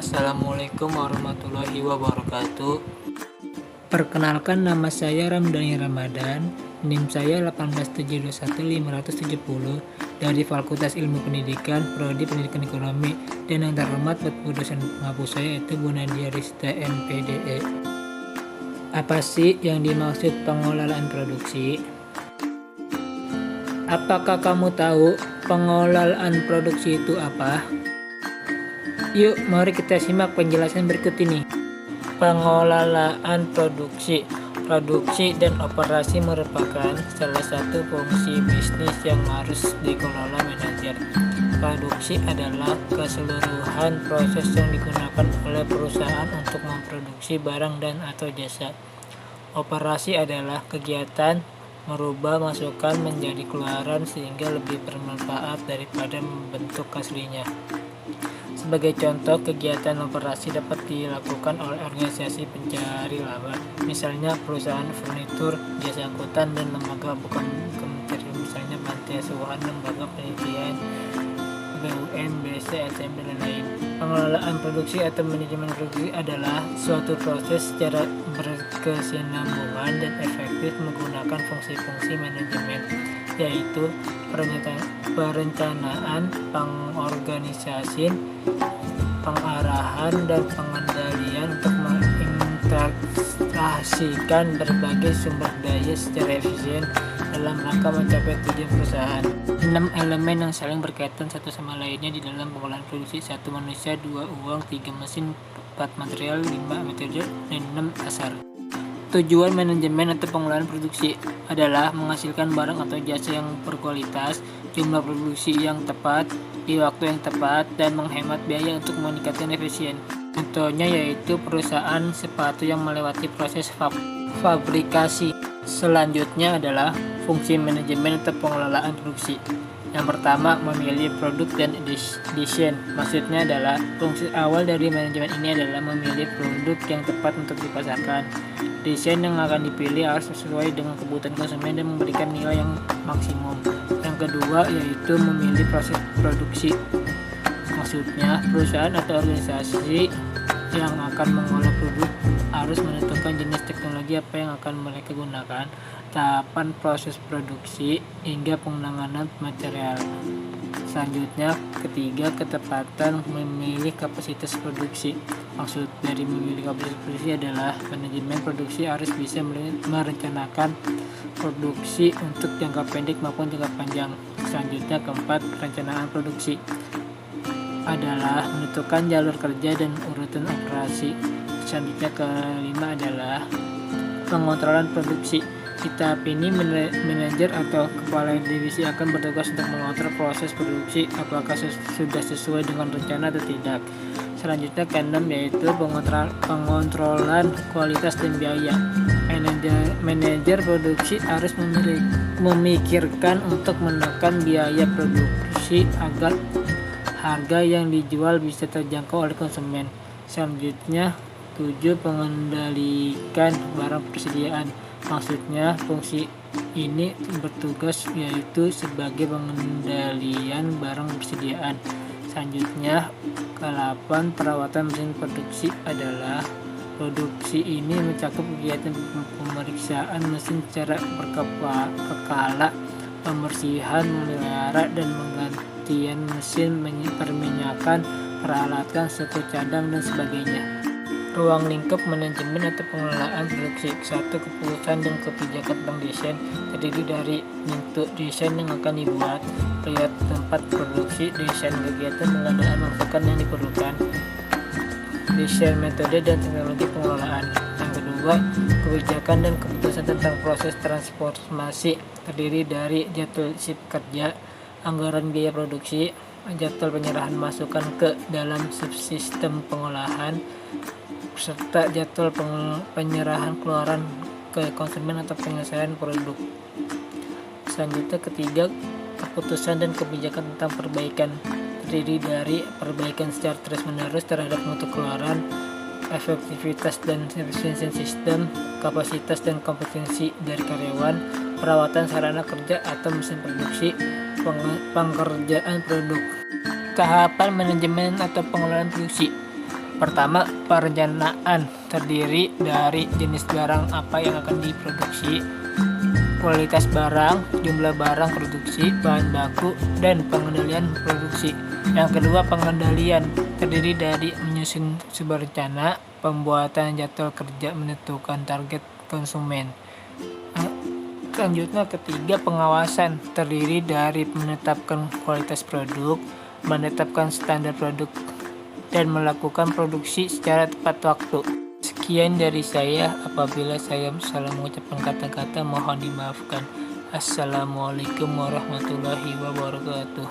Assalamualaikum warahmatullahi wabarakatuh. Perkenalkan, nama saya Ramdhani Ramadan, NIM saya 187215070 dari Fakultas Ilmu Pendidikan, Prodi Pendidikan Ekonomi, dan yang terhormat Bapak dosen penghapus saya yaitu Bu Nadia Rista MPDE. Apa sih yang dimaksud pengelolaan produksi? Apakah kamu tahu pengelolaan produksi itu apa? Yuk, mari kita simak penjelasan berikut ini. Pengelolaan produksi dan operasi merupakan salah satu fungsi bisnis yang harus dikelola manajer. Produksi adalah keseluruhan proses yang digunakan oleh perusahaan untuk memproduksi barang dan atau jasa. Operasi adalah kegiatan merubah masukan menjadi keluaran sehingga lebih bermanfaat daripada membentuk aslinya. Sebagai contoh, kegiatan operasi dapat dilakukan oleh organisasi pencari laba, misalnya perusahaan furnitur, jasa angkutan, dan lembaga bukan kementerian, misalnya panti asuhan, lembaga penelitian, BUM, BC, SMB, dan lain. Pengelolaan produksi atau manajemen produksi adalah suatu proses secara berkesinambungan dan efektif menggunakan fungsi-fungsi manajemen, yaitu perencanaan, pengorganisasian, pengarahan, dan pengendalian untuk mengintegrasikan berbagai sumber daya secara efisien dalam rangka mencapai tujuan perusahaan. 6 elemen yang saling berkaitan satu sama lainnya di dalam pengelolaan produksi: 1 manusia, 2 uang, 3 mesin, 4 material, 5 metode, dan 6 pasar. Tujuan manajemen atau pengelolaan produksi adalah menghasilkan barang atau jasa yang berkualitas, jumlah produksi yang tepat, di waktu yang tepat, dan menghemat biaya untuk meningkatkan efisien. Contohnya yaitu perusahaan sepatu yang melewati proses fabrikasi. Selanjutnya adalah fungsi manajemen atau pengelolaan produksi. Yang pertama, memilih produk dan desain. Maksudnya adalah fungsi awal dari manajemen ini adalah memilih produk yang tepat untuk dipasarkan. Desain yang akan dipilih harus sesuai dengan kebutuhan konsumen dan memberikan nilai yang maksimum. Yang kedua yaitu memilih proses produksi. Maksudnya, perusahaan atau organisasi yang akan mengolah produk harus menentukan jenis teknologi apa yang akan mereka gunakan, tahapan proses produksi, hingga penanganan material. Selanjutnya, ketiga, ketepatan memilih kapasitas produksi. Maksud dari memilih kapasitas produksi adalah manajemen produksi harus bisa merencanakan produksi untuk jangka pendek maupun jangka panjang. Selanjutnya, keempat, perencanaan produksi adalah menentukan jalur kerja dan urutan operasi. Selanjutnya, kelima adalah pengontrolan produksi. Di tahap ini, manajer atau kepala divisi akan bertugas untuk mengontrol proses produksi apakah sudah sesuai dengan rencana atau tidak. Selanjutnya, keenam yaitu pengontrolan kualitas dan biaya. Manajer produksi harus memikirkan untuk menekan biaya produksi agar harga yang dijual bisa terjangkau oleh konsumen. Selanjutnya, 7, pengendalikan barang persediaan. Maksudnya, fungsi ini bertugas yaitu sebagai pengendalian barang persediaan. Selanjutnya, ke-8, perawatan mesin produksi adalah produksi ini mencakup kegiatan pemeriksaan mesin secara berkala, pembersihan, memelihara, dan penggantian mesin, perminyakan, peralatan, suku cadang, dan sebagainya. Ruang lingkup manajemen atau pengelolaan produksi. 1. Keputusan dan kebijakan tentang desain terdiri dari bentuk desain yang akan dibuat, lihat tempat produksi, desain kegiatan, pengadaan masukan yang diperlukan, desain metode dan teknologi pengelolaan. Yang kedua, kebijakan dan keputusan tentang proses transformasi terdiri dari jadwal shift kerja, anggaran biaya produksi, jadwal penyerahan masukan ke dalam subsistem pengolahan, serta jadwal penyerahan keluaran ke konsumen atau penyelesaian produk. Selanjutnya, ketiga, keputusan dan kebijakan tentang perbaikan terdiri dari perbaikan secara terus-menerus terhadap mutu keluaran, efektivitas dan efisiensi sistem, kapasitas dan kompetensi dari karyawan, perawatan sarana kerja atau mesin produksi, pengerjaan produk. Tahapan manajemen atau pengelolaan produksi. Pertama, perencanaan terdiri dari jenis barang apa yang akan diproduksi, kualitas barang, jumlah barang produksi, bahan baku, dan pengendalian produksi. Yang kedua, pengendalian terdiri dari menyusun sebuah rencana, pembuatan jadwal kerja, menentukan target konsumen. Selanjutnya, ketiga, pengawasan terdiri dari menetapkan kualitas produk, menetapkan standar produk, dan melakukan produksi secara tepat waktu. Sekian dari saya. Apabila saya salah mengucapkan kata-kata, mohon dimaafkan. Assalamualaikum warahmatullahi wabarakatuh.